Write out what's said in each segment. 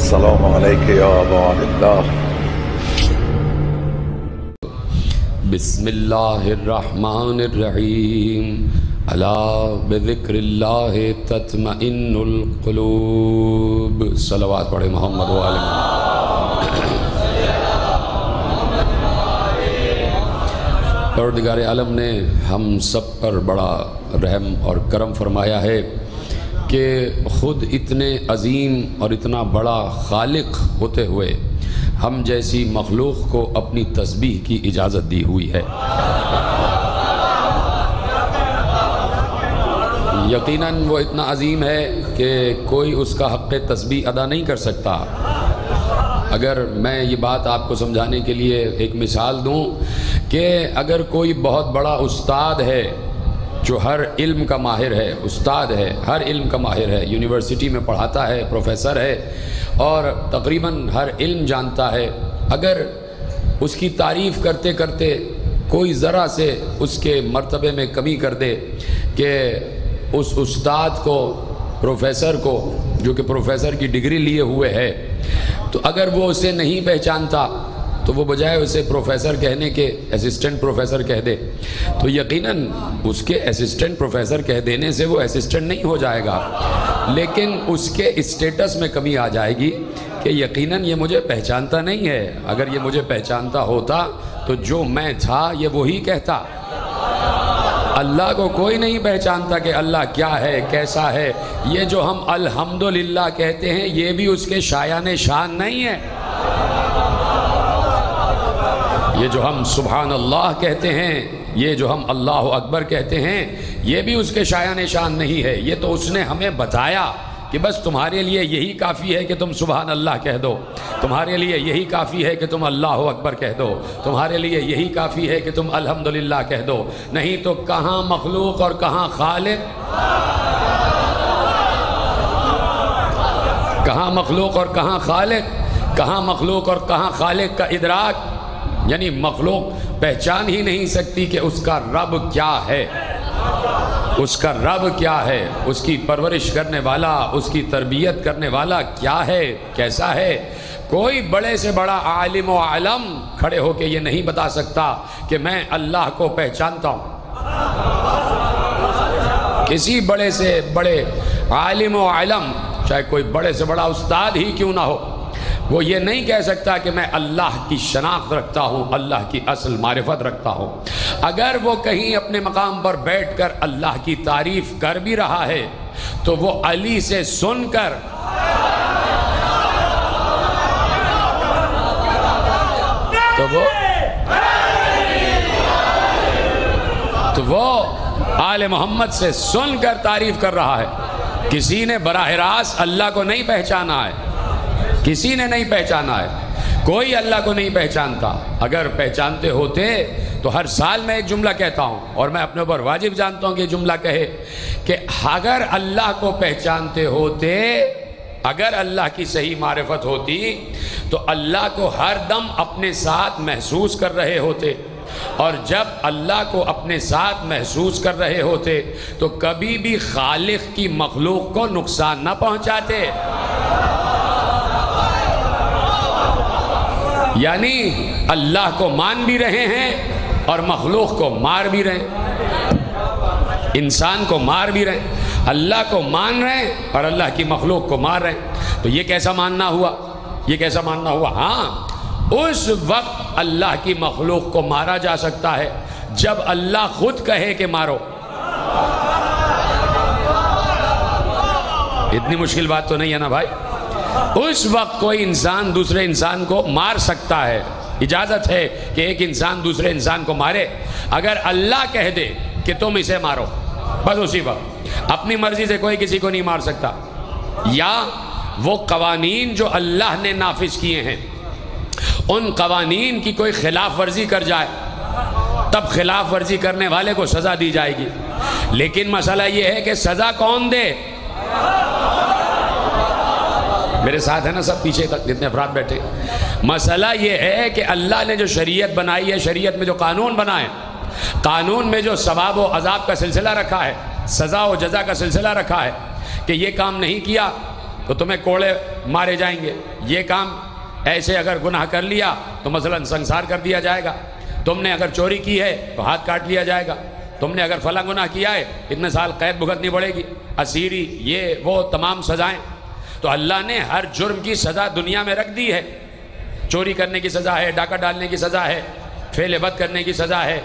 السلام علیکم یا ابا عبداللہ۔ بسم اللہ الرحمن الرحیم، الا بذکر اللہ تطمئن القلوب۔ صلوات پڑھے محمد و آل محمد۔ پروردگار عالم نے ہم سب پر بڑا رحم اور کرم فرمایا ہے کہ خود اتنے عظیم اور اتنا بڑا خالق ہوتے ہوئے ہم جیسی مخلوق کو اپنی تسبیح کی اجازت دی ہوئی ہے۔ یقیناً وہ اتنا عظیم ہے کہ کوئی اس کا حق تسبیح ادا نہیں کر سکتا۔ اگر میں یہ بات آپ کو سمجھانے کے لیے ایک مثال دوں کہ اگر کوئی بہت بڑا استاد ہے جو ہر علم کا ماہر ہے، استاد ہے، ہر علم کا ماہر ہے، یونیورسٹی میں پڑھاتا ہے، پروفیسر ہے اور تقریباً ہر علم جانتا ہے، اگر اس کی تعریف کرتے کرتے کوئی ذرا سے اس کے مرتبے میں کمی کر دے کہ اس استاد کو، پروفیسر کو، جو کہ پروفیسر کی ڈگری لیے ہوئے ہے، تو اگر وہ اسے نہیں پہچانتا تو وہ بجائے اسے پروفیسر کہنے کے اسسٹنٹ پروفیسر کہہ دے، تو یقیناً اس کے اسسٹنٹ پروفیسر کہہ دینے سے وہ اسسٹنٹ نہیں ہو جائے گا، لیکن اس کے اسٹیٹس میں کمی آ جائے گی کہ یقیناً یہ مجھے پہچانتا نہیں ہے۔ اگر یہ مجھے پہچانتا ہوتا تو جو میں تھا یہ وہی کہتا۔ اللہ کو کوئی نہیں پہچانتا کہ اللہ کیا ہے، کیسا ہے۔ یہ جو ہم الحمدللہ کہتے ہیں یہ بھی اس کے شایان شان نہیں ہے۔ یہ جو ہم سبحان اللہ کہتے ہیں، یہ جو ہم اللہ اکبر کہتے ہیں، یہ بھی اس کے شایان شان نہیں ہے۔ یہ تو اس نے ہمیں بتایا کہ بس تمہارے لیے یہی کافی ہے کہ تم سبحان اللہ کہہ دو، تمہارے لیے یہی کافی ہے کہ تم اللہ اکبر کہہ دو، تمہارے لیے یہی کافی ہے کہ تم الحمدللہ کہہ دو، نہیں تو کہاں مخلوق اور کہاں خالق، کہاں مخلوق اور کہاں خالق، کہاں مخلوق اور کہاں خالق کا ادراک، یعنی مخلوق پہچان ہی نہیں سکتی کہ اس کا رب کیا ہے، اس کا رب کیا ہے، اس کی پرورش کرنے والا، اس کی تربیت کرنے والا کیا ہے، کیسا ہے۔ کوئی بڑے سے بڑا عالم و علم کھڑے ہو کے یہ نہیں بتا سکتا کہ میں اللہ کو پہچانتا ہوں۔ کسی بڑے سے بڑے عالم و علم، چاہے کوئی بڑے سے بڑا استاد ہی کیوں نہ ہو، وہ یہ نہیں کہہ سکتا کہ میں اللہ کی شناخت رکھتا ہوں، اللہ کی اصل معرفت رکھتا ہوں۔ اگر وہ کہیں اپنے مقام پر بیٹھ کر اللہ کی تعریف کر بھی رہا ہے تو وہ علی سے سن کر، تو وہ آل محمد سے سن کر تعریف کر رہا ہے۔ کسی نے براہ راست اللہ کو نہیں پہچانا ہے، کسی نے نہیں پہچانا ہے، کوئی اللہ کو نہیں پہچانتا۔ اگر پہچانتے ہوتے تو ہر سال میں ایک جملہ کہتا ہوں اور میں اپنے اوپر واجب جانتا ہوں کہ جملہ کہے کہ اگر اللہ کو پہچانتے ہوتے، اگر اللہ کی صحیح معرفت ہوتی تو اللہ کو ہر دم اپنے ساتھ محسوس کر رہے ہوتے، اور جب اللہ کو اپنے ساتھ محسوس کر رہے ہوتے تو کبھی بھی خالق کی مخلوق کو نقصان نہ پہنچاتے۔ یعنی اللہ کو مان بھی رہے ہیں اور مخلوق کو مار بھی رہے ہیں، انسان کو مار بھی رہے ہیں، اللہ کو مان رہے ہیں اور اللہ کی مخلوق کو مار رہے ہیں۔ تو یہ کیسا ماننا ہوا، یہ کیسا ماننا ہوا؟ ہاں، اس وقت اللہ کی مخلوق کو مارا جا سکتا ہے جب اللہ خود کہے کہ مارو۔ اتنی مشکل بات تو نہیں ہے نا بھائی؟ اس وقت کوئی انسان دوسرے انسان کو مار سکتا ہے، اجازت ہے کہ ایک انسان دوسرے انسان کو مارے۔ اگر اللہ کہہ دے کہ تم اسے مارو، بس اسی وقت، اپنی مرضی سے کوئی کسی کو نہیں مار سکتا۔ یا وہ قوانین جو اللہ نے نافذ کیے ہیں، ان قوانین کی کوئی خلاف ورزی کر جائے تب خلاف ورزی کرنے والے کو سزا دی جائے گی، لیکن مسئلہ یہ ہے کہ سزا کون دے؟ میرے ساتھ ہے نا سب پیچھے تک جتنے افراد بیٹھے؟ مسئلہ یہ ہے کہ اللہ نے جو شریعت بنائی ہے، شریعت میں جو قانون بنائے، قانون میں جو ثواب و عذاب کا سلسلہ رکھا ہے، سزا و جزا کا سلسلہ رکھا ہے کہ یہ کام نہیں کیا تو تمہیں کوڑے مارے جائیں گے. یہ کام ایسے اگر گناہ کر لیا تو مثلا سنسار کر دیا جائے گا. تم نے اگر چوری کی ہے تو ہاتھ کاٹ لیا جائے گا. تم نے اگر فلاں گناہ کیا ہے اتنے سال قید بھگتنی پڑے گی, اسیری, یہ وہ تمام سزائیں. تو اللہ نے ہر جرم کی سزا دنیا میں رکھ دی ہے. چوری کرنے کی سزا ہے, ڈاکہ ڈالنے کی سزا ہے, فعل بد کرنے کی سزا ہے,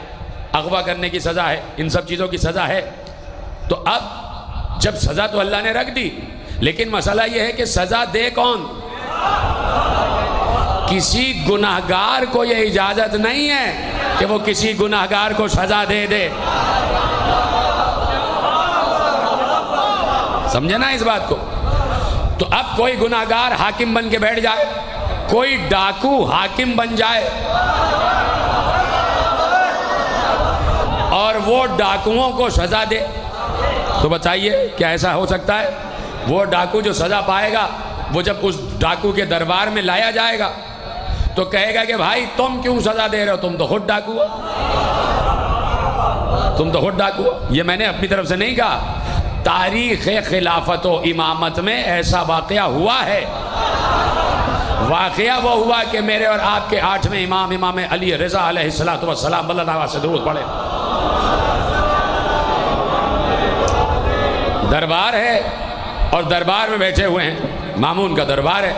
اغوا کرنے کی سزا ہے, ان سب چیزوں کی سزا ہے. تو اب جب سزا تو اللہ نے رکھ دی, لیکن مسئلہ یہ ہے کہ سزا دے کون؟ کسی گناہگار کو یہ اجازت نہیں ہے کہ وہ کسی گناہگار کو سزا دے دے. سمجھے نا اس بات کو؟ تو اب کوئی گناہگار حاکم بن کے بیٹھ جائے, کوئی ڈاکو حاکم بن جائے اور وہ ڈاکوؤں کو سزا دے, تو بتائیے کیا ایسا ہو سکتا ہے؟ وہ ڈاکو جو سزا پائے گا, وہ جب اس ڈاکو کے دربار میں لایا جائے گا تو کہے گا کہ بھائی تم کیوں سزا دے رہے ہو, تم تو خود ڈاکو ہو, تم تو خود ڈاکو ہو. یہ میں نے اپنی طرف سے نہیں کہا, تاریخ خلافت و امامت میں ایسا واقعہ ہوا ہے. واقعہ وہ ہوا کہ میرے اور آپ کے 8ویں امام, امام علی رضا علیہ السلام, اللہ تعالیٰ سے درود پڑھے, دربار ہے اور دربار میں بیٹھے ہوئے ہیں, مامون کا دربار ہے,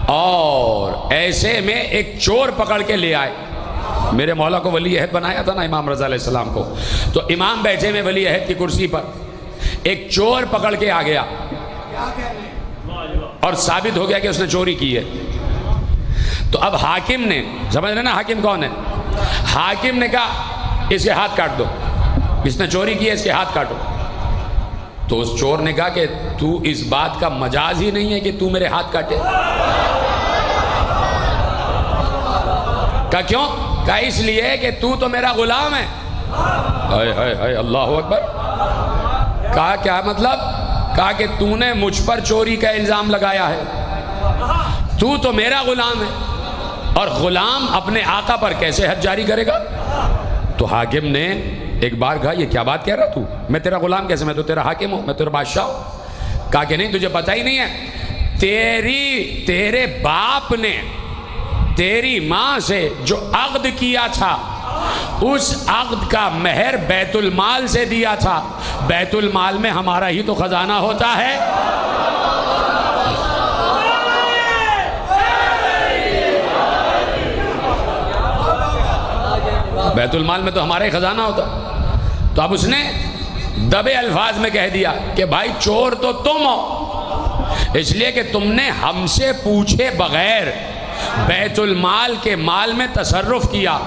اور ایسے میں ایک چور پکڑ کے لے آئے. میرے مولا کو ولی عہد بنایا تھا نا امام رضا علیہ السلام کو, تو امام بیٹھے میں ولی عہد کی کرسی پر, ایک چور پکڑ کے آ گیا اور ثابت ہو گیا کہ اس نے چوری کی ہے. تو اب حاکم نے, سمجھ رہے نا حاکم کون ہے؟ حاکم نے کہا اس کے ہاتھ کاٹ دو, اس نے چوری کی ہے, اس کے ہاتھ کاٹو. تو اس چور نے کہا کہ تو اس بات کا مجاز ہی نہیں ہے کہ تو میرے ہاتھ کاٹے. کہا کیوں؟ کہا اس لیے کہ تو میرا غلام ہے. ہائے ہائے ہائے اللہ اکبر. کہا کیا مطلب؟ کہا کہ تو نے مجھ پر چوری کا الزام لگایا ہے, تو میرا غلام ہے, اور غلام اپنے آقا پر کیسے حد جاری کرے گا؟ تو حاکم نے ایک بار کہا یہ کیا بات کہہ رہا تو, میں تیرا غلام کیسے, میں تو تیرا حاکم ہوں, میں تیرا بادشاہ ہوں. کہا کہ نہیں تجھے پتہ ہی نہیں ہے, تیرے باپ نے تیری ماں سے جو عقد کیا تھا اس عقد کا مہر بیت المال سے دیا تھا. بیت المال میں ہمارا ہی تو خزانہ ہوتا ہے. بیت المال میں تو ہمارا ہی خزانہ ہوتا. تو اب اس نے دبے الفاظ میں کہہ دیا کہ بھائی چور تو تم ہو, اس لیے کہ تم نے ہم سے پوچھے بغیر بیت المال کے مال میں تصرف کیا,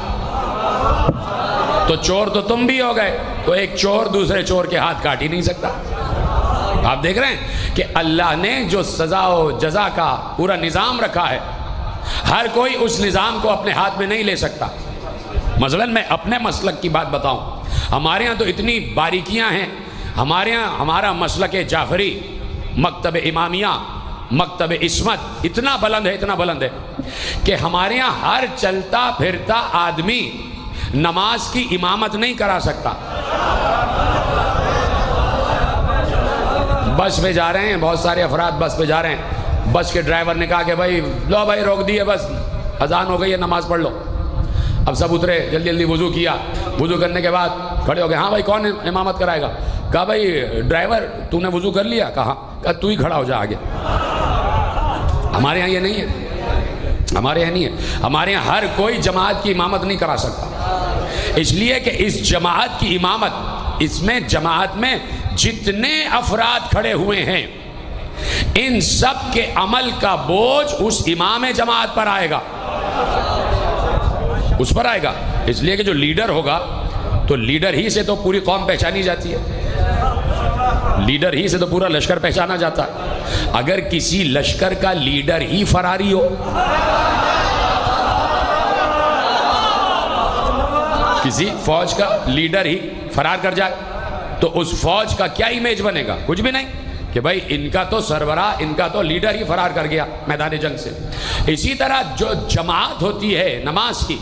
تو چور تو تم بھی ہو گئے. تو ایک چور دوسرے چور کے ہاتھ کاٹ ہی نہیں سکتا. آپ دیکھ رہے ہیں کہ اللہ نے جو سزا و جزا کا پورا نظام رکھا ہے, ہر کوئی اس نظام کو اپنے ہاتھ میں نہیں لے سکتا. مثلاً میں اپنے مسلک کی بات بتاؤں, ہمارے ہاں تو اتنی باریکیاں ہیں. ہمارے ہاں ہمارا مسلک جعفری, مکتب امامیہ, مکتب عصمت اتنا بلند ہے, اتنا بلند ہے کہ ہمارے ہاں ہر چلتا پھرتا آدمی نماز کی امامت نہیں کرا سکتا. بس پہ جا رہے ہیں, بہت سارے افراد بس پہ جا رہے ہیں, بس کے ڈرائیور نے کہا کہ بھائی لو بھائی روک دیے, بس اذان ہو گئی ہے, نماز پڑھ لو. اب سب اترے, جلدی جلدی وضو کیا, وضو کرنے کے بعد کھڑے ہو گئے, ہاں بھائی کون امامت کرائے گا؟ کہا بھائی ڈرائیور تو نے وضو کر لیا؟ کہا تو ہی کھڑا ہو جا آگے. ہمارے ہاں یہ نہیں ہے, ہمارے یہاں نہیں ہے. ہمارے یہاں ہر کوئی جماعت کی امامت نہیں کرا سکتا, اس لیے کہ اس جماعت کی امامت, اس میں جماعت میں جتنے افراد کھڑے ہوئے ہیں ان سب کے عمل کا بوجھ اس امام جماعت پر آئے گا, اس پر آئے گا. اس لیے کہ جو لیڈر ہوگا تو لیڈر ہی سے تو پوری قوم پہچانی جاتی ہے, لیڈر ہی سے تو پورا لشکر پہچانا جاتا ہے. اگر کسی لشکر کا لیڈر ہی فراری ہو, کسی فوج کا لیڈر ہی فرار کر جائے, تو اس فوج کا کیا امیج بنے گا؟ کچھ بھی نہیں, کہ بھائی ان کا تو سربراہ, ان کا تو لیڈر ہی فرار کر گیا میدان جنگ سے. اسی طرح جو جماعت ہوتی ہے نماز کی,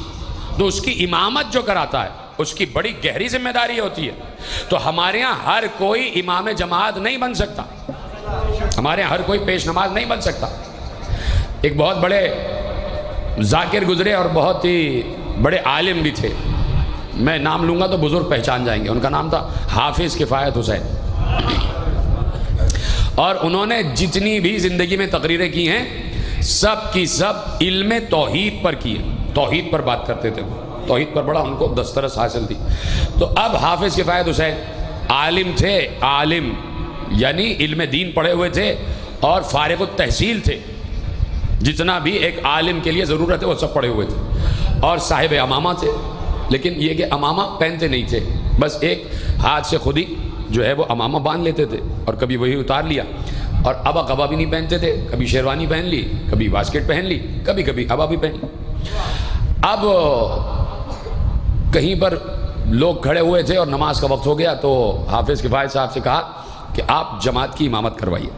تو اس کی امامت جو کراتا ہے اس کی بڑی گہری ذمہ داری ہوتی ہے. تو ہمارے ہاں ہر کوئی امام جماعت نہیں بن سکتا. ہمارے ہر کوئی پیش نماز نہیں بن سکتا. ایک بہت بڑے ذاکر گزرے اور بہت ہی بڑے عالم بھی تھے، میں نام لوں گا تو بزرگ پہچان جائیں گے. ان کا نام تھا حافظ کفایت حسین. اور انہوں نے جتنی بھی زندگی میں تقریریں کی ہیں سب کی سب علم توحید پر کی ہیں. توحید پر بات کرتے تھے، توحید پر بڑا ان کو دسترس حاصل تھی. تو اب حافظ کفایت حسین عالم تھے، عالم یعنی علم دین پڑھے ہوئے تھے اور فارغ التحصیل تھے. جتنا بھی ایک عالم کے لیے ضرورت ہے وہ سب پڑھے ہوئے تھے اور صاحب امامہ تھے. لیکن یہ کہ امامہ پہنتے نہیں تھے، بس ایک ہاتھ سے خود ہی جو ہے وہ امامہ باندھ لیتے تھے اور کبھی وہی اتار لیا. اور ابا قبا بھی نہیں پہنتے تھے، کبھی شیروانی پہن لی، کبھی واسکٹ پہن لی، کبھی کبھی ابا بھی پہن لی. اب کہیں پر لوگ کھڑے ہوئے تھے اور نماز کا وقت ہو گیا تو حافظ کفایت صاحب سے کہا کہ آپ جماعت کی امامت کروائیے.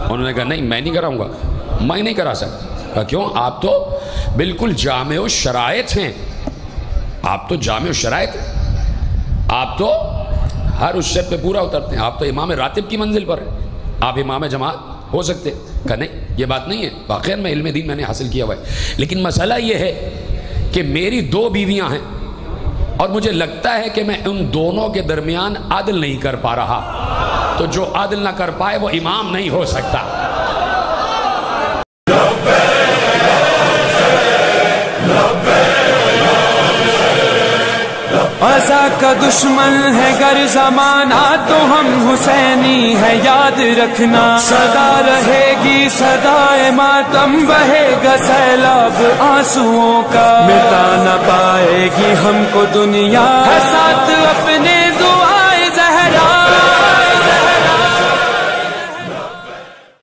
انہوں نے کہا نہیں میں نہیں کراؤں گا، میں نہیں کرا سکتا. کہا کیوں؟ آپ تو بالکل جامع الشرائط ہیں، آپ تو جامع الشرائط ہیں، آپ تو ہر اس شرط پہ پورا اترتے ہیں، آپ تو امام راتب کی منزل پر ہیں، آپ امام جماعت ہو سکتے. کہا نہیں یہ بات نہیں ہے، واقعاً میں علم دین میں نے حاصل کیا ہوا ہے، لیکن مسئلہ یہ ہے کہ میری 2 بیویاں ہیں اور مجھے لگتا ہے کہ میں ان دونوں کے درمیان عدل نہیں کر پا رہا، تو جو عدل نہ کر پائے وہ امام نہیں ہو سکتا. ایسا کا دشمن ہے گر زمانہ تو ہم حسینی ہے یاد رکھنا. صدا رہے گی صدائے ماتم، بہے گا سیلاب آنسوؤں کا، مٹا نہ پائے گی ہم کو دنیا ہے ساتھ اپنے